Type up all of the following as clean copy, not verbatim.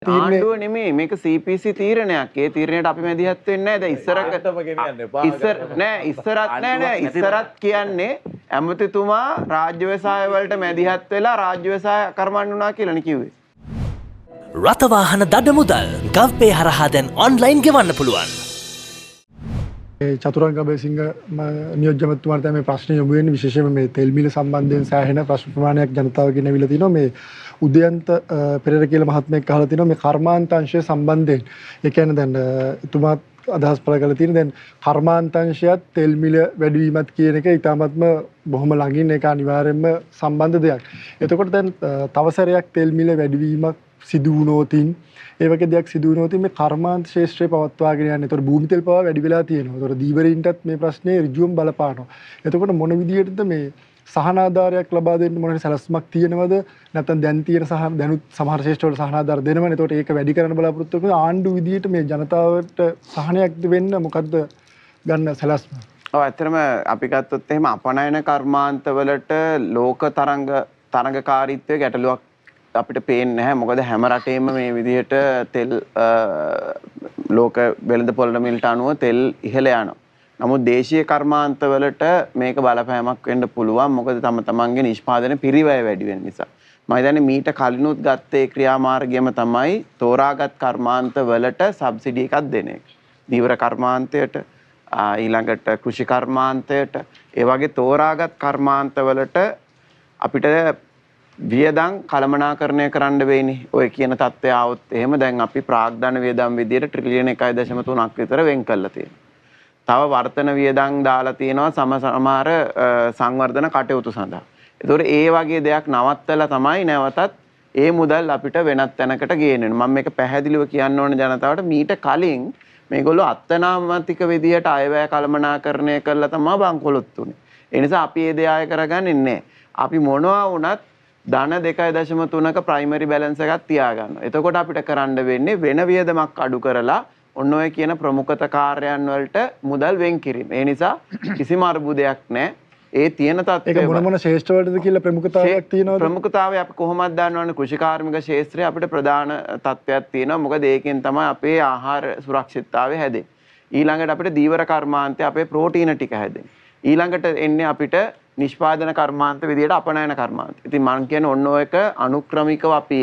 තීරණය ආණ්ඩුව නෙමෙයි මේක CPC තීරණයක්. ඒ තීරණයට අපි මැදිහත් වෙන්නේ නැහැ. දැන් ඉස්සරත් කියන්නේ ඇමතිතුමා රාජ්‍ය ව්‍යවසාය වලට මැදිහත් වෙලා රාජ්‍ය ව්‍යවසාය කර්මන්න වුණා කියලානේ කිව්වේ. රථවාහන දඩ මුදල් ගව්පේ හරහා දැන් ඔන්ලයින් ගෙවන්න පුළුවන්. චතුරංග බේසිංහ නියෝජ්‍යමතුමාට මේ ප්‍රශ්න යොමු වෙන්නේ විශේෂයෙන්ම මේ තෙල් මිල සම්බන්ධයෙන් සෑහෙන ප්‍රශ්න ප්‍රමාණයක් ජනතාවගෙන් ඇවිල්ලා තිනවා. මේ උදයන්ත පෙරේර කියලා මහත්මයෙක් අහලා තිනවා මේ කර්මාන්තංශය සම්බන්ධයෙන්. ඒ කියන්නේ දැන් එතුමා අදහස් පළ කරලා තියෙන දැන් කර්මාන්තංශයත් තෙල් මිල වැඩිවීමත් කියන එක ඊටාත්ම බොහොම ළඟින් ඒක අනිවාර්යයෙන්ම සම්බන්ධ දෙයක්. එතකොට දැන් තව සැරයක් තෙල් මිල වැඩිවීමක් සිදු වුණොතින් ඒ වගේ දෙයක් සිදු වුණොතින් මේ කර්මාන්ත ශාස්ත්‍රය පවත්වාගෙන යන්නේ. ඒතකොට භූමි තෙල් පවා වැඩි වෙලා තියෙනවා. ඒතකොට දීවරීන්ටත් මේ ප්‍රශ්නේ ඍජුවම බලපානවා. එතකොට මොන විදිහටද මේ සහනාධාරයක් ලබා දෙන්න මොන සැලැස්මක් තියෙනවද? නැත්නම් දැන් තියෙන දැනුත් සමහර ශාස්ත්‍ර වල සහනාධාර දෙනවනේ. ඒතකොට ඒක වැඩි කරන්න බලාපොරොත්තු වෙන ආණ්ඩු විදිහට මේ ජනතාවට සහනයක් වෙන්න මොකද්ද ගන්න සැලැස්ම? ඔව් ඇත්තටම අපි ගත්තොත් එහෙම අපනයන කර්මාන්තවලට ලෝක තරංගකාරීත්වයේ ගැටලුවක් අපිට පේන්නේ නැහැ. මොකද හැම රටේම මේ විදිහට තෙල් ලෝක වෙළඳ පොළ මිලට අනුව තෙල් ඉහළ යනවා. නමුත් දේශීය කර්මාන්තවලට මේක බලපෑමක් වෙන්න පුළුවන්. මොකද තමන්ගේ නිෂ්පාදන පිරිවැය වැඩි වෙන නිසා. මම හිතන්නේ මීට කලිනුත් ගත්තේ ක්‍රියාමාර්ගයම තමයි තෝරාගත් කර්මාන්තවලට සබ්සිඩි එකක් දෙන එක. දීවර කර්මාන්තයට ඊළඟට කෘෂි කර්මාන්තයට ඒ වගේ තෝරාගත් කර්මාන්තවලට අපිට වියදම් කළමනාකරණය කරන්න වෙයිනේ. ඔය කියන තත්ත්වය આવොත් එහෙම දැන් අපි ප්‍රාග්ධන වියදම් විදියට ට්‍රිලියන 1.3ක් විතර වෙන් කරලා තියෙනවා. තව වර්තන වියදම් දාලා තියෙනවා සමහර සංවර්ධන කටයුතු සඳහා. ඒතකොට ඒ වගේ දෙයක් නවත්තලා තමයි නැවතත් ඒ මුදල් අපිට වෙනත් තැනකට ගේන්නේ. මම මේක පැහැදිලිව කියන්න ඕනේ ජනතාවට මීට කලින් මේගොල්ලෝ අත්නාමතික විදියට අයවැය කළමනාකරණය කරලා තමයි බංකොලොත් උනේ. ඒ නිසා අපි මේ දේ ආය කරගන්නේ නැහැ. අපි මොනවා වුණත් ධන 2.3ක ප්‍රයිමරි බැලන්ස් එකක් තියාගන්නවා. එතකොට අපිට කරන්න වෙන්නේ වෙන වියදමක් අඩු කරලා ඔන්න ඔය කියන ප්‍රමුඛත කාර්යයන් වලට මුදල් වෙන් කිරීම. ඒ නිසා කිසිම අර්බුදයක් නැහැ. ඒ තියෙන තත්ත්වය ඒක මොන ශේෂ්ඨ වලටද කියලා ප්‍රමුඛතාවයක් තියෙනවද? ප්‍රමුඛතාවය අපි කොහොමද දන්නවනේ කෘෂිකාර්මික ශාස්ත්‍රයේ අපිට ප්‍රධාන තත්ත්වයක් තියෙනවා. මොකද ඒකෙන් තමයි අපේ ආහාර සුරක්ෂිතතාවය හැදෙන්නේ. ඊළඟට අපිට දීවර කර්මාන්තය අපේ ප්‍රෝටීන ටික හැදෙන්නේ. ඊළඟට එන්නේ අපිට නිෂ්පාදන කර්මාන්ත විදියට අපනයන කර්මාන්ත. ඉතින් මම කියන්නේ ඔන්න ඔයක අනුක්‍රමිකව අපි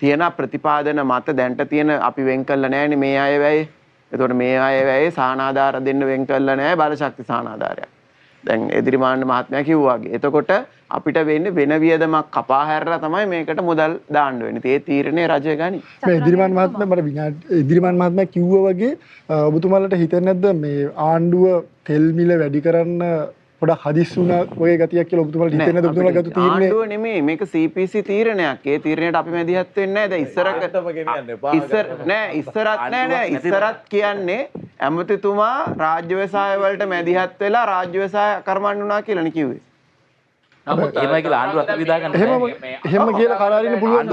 තියෙන ප්‍රතිපාදන මත දැන්ට තියෙන අපි වෙන් කළා නෑනේ මේ අය වැය. ඒතකොට මේ අය වැය සහනාධාර දෙන්න වෙන් කළා නෑ බලශක්ති සහනාධාරයක්. දැන් එදිරිමාන්න මහත්මයා කිව්වා වගේ. එතකොට අපිට වෙන්නේ වෙන වියදමක් කපා හැරලා තමයි මේකට මුදල් දාන්න වෙන්නේ. ඒ තීරණේ රජය ගනි. මේ එදිරිමාන්න මහත්මයා එදිරිමාන්න මහත්මයා කිව්වා වගේ ඔබතුමාලට හිතෙන්නේ නැද්ද මේ ආණ්ඩුව තෙල් මිල වැඩි කරන්න පොඩක් හදිස්සි වුණා වගේ ගතියක් කියලා ඔබතුමාලට හිතෙන්නේ නැද්ද? ඔබතුමාලා ගත්ත තීරණය ආණ්ඩුව නෙමෙයි මේක CPC තීරණයක්. ඒ තීරණයට අපි මැදිහත් වෙන්නේ නැහැ. දැන් ඉස්සරත් කියන්නේ ඇමතිතුමා රාජ්‍ය ව්‍යවසාය වලට මැදිහත් වෙලා රාජ්‍ය ව්‍යවසාය කර්මන්න වුණා කියලානේ කිව්වේ. නමුත් එහෙමයි කියලා ආණ්ඩුවක් විදා ගන්න එහෙම කියලා කරාරින්න පුළුවන්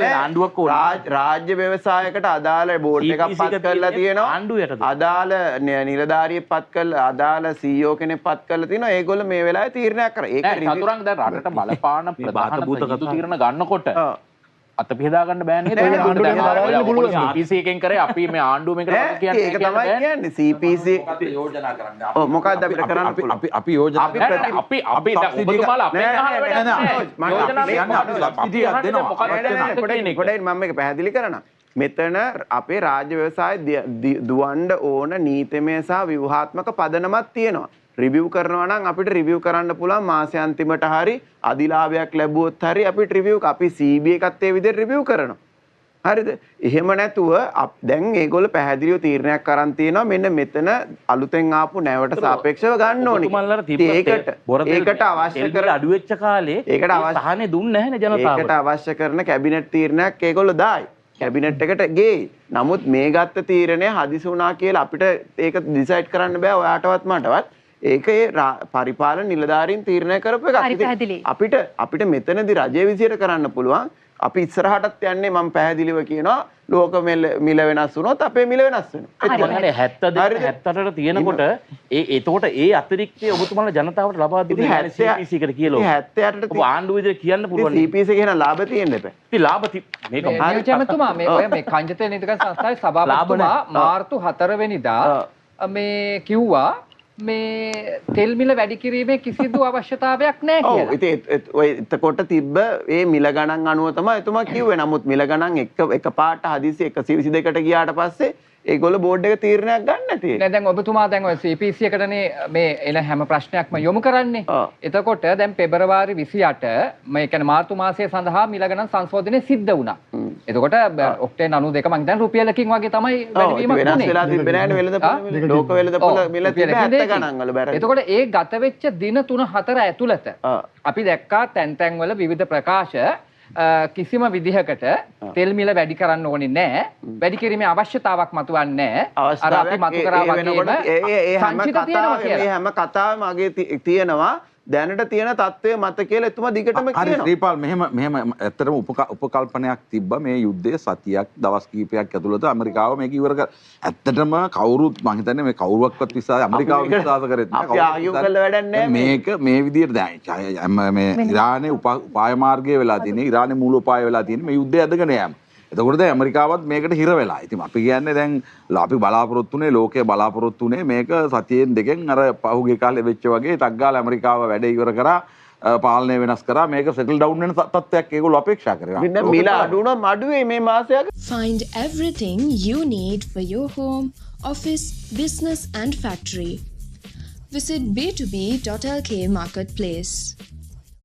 ආණ්ඩුවක් ඕන. රාජ්‍ය ව්‍යවසායකට අදාළ බෝඩ් එකක් පත් කරලා තියෙනවා. ආණ්ඩුවටද අදාළ නිලධාරියෙක් පත් කරලා අදාළ CEO කෙනෙක් පත් කරලා තියෙනවා. ඒගොල්ලෝ මේ වෙලාවේ තීරණයක් කරා. ඒක චතුරංග දැන් රටට බලපාන ප්‍රධාන භූත තීරණ ගන්නකොට අත පිහදා ගන්න බෑනේ. CPC එකෙන් කරේ අපි මේ ආණ්ඩුව මේකට කියන්නේ ඒක තමයි කියන්නේ CPC යෝජනා කරන්න. ඔව් මොකක්ද අපිට කරන්න පුළුවන්? අපි යෝජනා අපි ඔබතුමාලා අපේ මම මේක පැහැදිලි කරනවා. මෙතන අපේ රාජ්‍ය ව්‍යවසාය දුවන්න ඕන නීතිමය සහ ව්‍යුහාත්මක පදනමක් තියෙනවා. රිවිව් කරනවා නම් අපිට රිවිව් කරන්න පුළුවන් මාසාන්තිමට හරි අධිලාභයක් ලැබුවොත් හරි අපිට රිවිව් අපි CB එකත් ඒ විදිහට රිවිව් කරනවා. හරිද? එහෙම නැතුව දැන් ඒගොල්ලෝ පැහැදිලිව තීරණයක් අරන් තියෙනවා මෙන්න මෙතන අලුතෙන් ආපු නැවට සාපේක්ෂව ගන්න ඕනේ. ඒකට අවශ්‍ය කර අඩු වෙච්ච කාලේ ඒකට අවශ්‍ය දුන්නේ නැහැනේ ජනතාවට. ඒකට අවශ්‍ය කරන කැබිනට් තීරණයක් ඒගොල්ලෝ දායි. කැබිනට් එකට ගේ. නමුත් මේ ගත්ත තීරණය හදිසි වුණා කියලා අපිට ඒක ඩිසයිඩ් කරන්න බෑ ඔයාටවත් මටවත්. ඒක ඒ පරිපාලන නිලධාරීන් තීරණය කරපු එකක්. අපිට මෙතනදී රජයේ විදියට කරන්න පුළුවන් අපි ඉස්සරහටත් යන්නේ මම පැහැදිලිව කියනවා ලෝක මිල වෙනස් වුණොත් අපේ මිල වෙනස් වෙනවා. හරි 72 තියෙනකොට එතකොට ඒ අතිරික්තය ඔබතුමාලා ජනතාවට ලබා දෙන්නේ CPC එකට කියලා. 78ට ඔබ ආණ්ඩුව විදිහට කියන්න පුළුවන්. CPC එක එහෙනම් ලාභ තියෙන්න එපා. ඉතින් ලාභ මේක නියෝජ්‍යමතුමා මේ ඔය මේ කංජතේ නීතිගත සංස්ථාවේ සභාපතිතුමා මාර්තු 4 වෙනිදා මේ කිව්වා මේ තෙල් මිල වැඩි කිරීමේ කිසිදු අවශ්‍යතාවයක් නැහැ කියලා. ඔව් ඉතින් ඔය එතකොට තිබ්බ ඒ මිල ගණන් අනුව තමයි එතුමා කිව්වේ. නමුත් මිල ගණන් එක පාට හදිසි 122කට ගියාට පස්සේ ඒගොල්ලෝ බෝඩ් එක තීරණයක් ගන්න නැති. නෑ දැන් ඔබතුමා දැන් ඔය CPC එකටනේ මේ එන හැම ප්‍රශ්නයක්ම යොමු කරන්නේ. එතකොට දැන් පෙබරවාරි 28 මේ කියන්නේ මාර්තු මාසය සඳහා මිල ගණන් සංශෝධනය සිද්ධ වුණා. එතකොට ඔක්ටේන් 92 මං දැන් රුපියලකින් වගේ තමයි වැඩිවීමක් වෙනස් වුනේ. වෙලා තිබ්බේ නෑනේ වෙළඳපොළ ලෝක වෙළඳපොළ මිල තිබ්බේ 70 ගණන් වල බැරි. එතකොට ඒ ගත වෙච්ච දින 3-4 ඇතුළත අපි දැක්කා තැන් තැන් වල විවිධ ප්‍රකාශ කිසිම විදිහකට තෙල් මිල වැඩි කරන්න ඕනේ නැහැ. වැඩි කිරීමේ අවශ්‍යතාවක් මතුවන්නේ නැහැ. අර අපි මතු කරා වගේම හැම කතාවම අගේ තියෙනවා දැනට තියෙන තත්ත්වය මත කියලා එතුමා දිගටම කියනවා. හරි ශ්‍රීපාල් මෙහෙම ඇත්තටම උපකල්පනයක් තිබ්බා මේ යුද්ධයේ සතියක් දවස් කිහිපයක් ඇතුළත ඇමරිකාව මේක ඉවර කර. ඇත්තටම කවුරුත් මං හිතන්නේ මේ කවුරුවක්වත් විශ්වාස ඇමරිකාව විශ්වාස කරෙත් නෑ. අපි ආයු කරලා වැඩක් නෑ. මේක මේ විදිහට දැන් මේ ඉරානයේ උපාය මාර්ගය වෙලා තියෙන්නේ ඉරානයේ මූලෝපාය වෙලා තියෙන්නේ මේ යුද්ධය ඇදගෙන යෑම. එතකොට දැන් ඇමරිකාවත් මේකට හිර වෙලා. ඉතින් අපි කියන්නේ දැන් අපි බලාපොරොත්තුනේ ලෝකයේ බලාපොරොත්තුනේ මේක සතියෙන් දෙකෙන් අර පහුගිය කාලේ වෙච්ච වගේ ටග්ගාල ඇමරිකාව වැඩ ඉවර කරා පාලනය වෙනස් කරා මේක සෙටල් ඩවුන් වෙන තත්ත්වයක් ඒගොල්ලෝ අපේක්ෂා කරනවා. මෙන්න මිල අඩු වුණාම අඩුවේ මේ මාසයක. Find everything you need for your home, office, business and factory. Visit b2b.lk Marketplace.